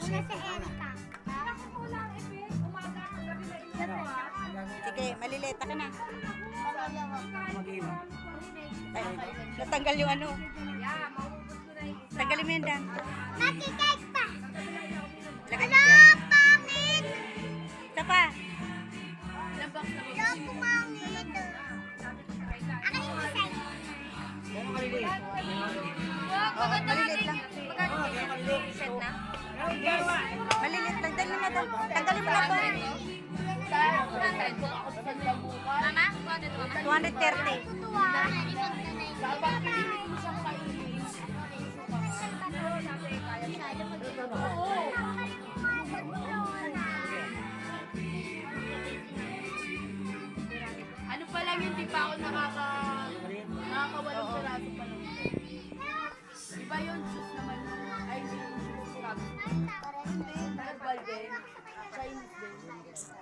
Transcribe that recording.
Una si Erika. Sige, malilita ka na. Mag-inom. Ay, natanggal yung ano. Tanggalin mo yan, Dan. Nakikake pa. Lagay mo Hello, dyan. pangit. Isa pa. Hello, pumangit. Akin yung isa. Oo, malilit lang. Set na? Malilit lang. Dali na to. Tanggalin mo na to. Mama? 200 mama? 230. Tuwa. Ano pa lang yun, di pa ako nakakawalong piraso pa lang. Iba yun, shoes naman. Ay, hindi yung shoes. Herbal din. Chinese din.